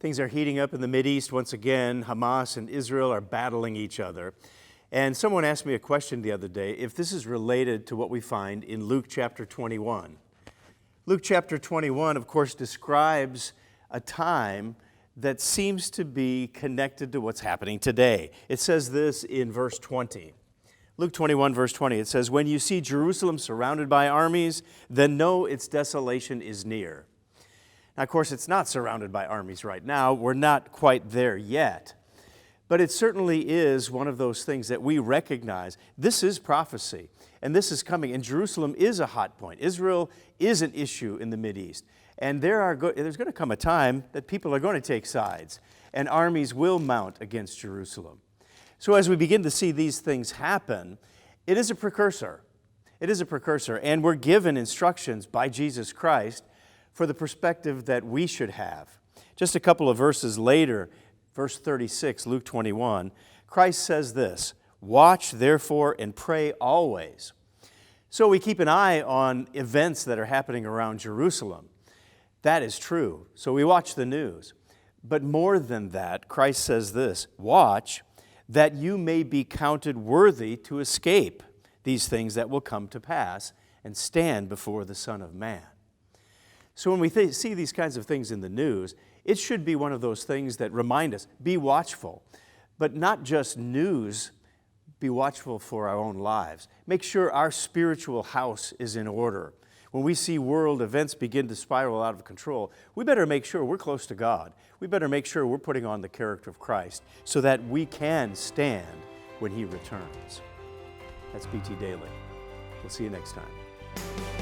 Things are heating up in the Mideast once again. Hamas and Israel are battling each other. And someone asked me a question the other day, if this is related to what we find in Luke chapter 21. Luke chapter 21, of course, describes a time that seems to be connected to what's happening today. It says this in verse 20. Luke 21, verse 20, it says, "When you see Jerusalem surrounded by armies, then know its desolation is near." Now, of course, it's not surrounded by armies right now. We're not quite there yet. But it certainly is one of those things that we recognize. This is prophecy, and this is coming. And Jerusalem is a hot point. Israel is an issue in the Mideast. And there's going to come a time that people are going to take sides, and armies will mount against Jerusalem. So as we begin to see these things happen, it is a precursor. It is a precursor, and we're given instructions by Jesus Christ for the perspective that we should have. Just a couple of verses later, verse 36, Luke 21, Christ says this, "Watch therefore and pray always." So we keep an eye on events that are happening around Jerusalem. That is true. So we watch the news. But more than that, Christ says this, "Watch that you may be counted worthy to escape these things that will come to pass and stand before the Son of Man." So when we see these kinds of things in the news, it should be one of those things that remind us, be watchful. But not just news, be watchful for our own lives. Make sure our spiritual house is in order. When we see world events begin to spiral out of control, we better make sure we're close to God. We better make sure we're putting on the character of Christ so that we can stand when He returns. That's BT Daily. We'll see you next time.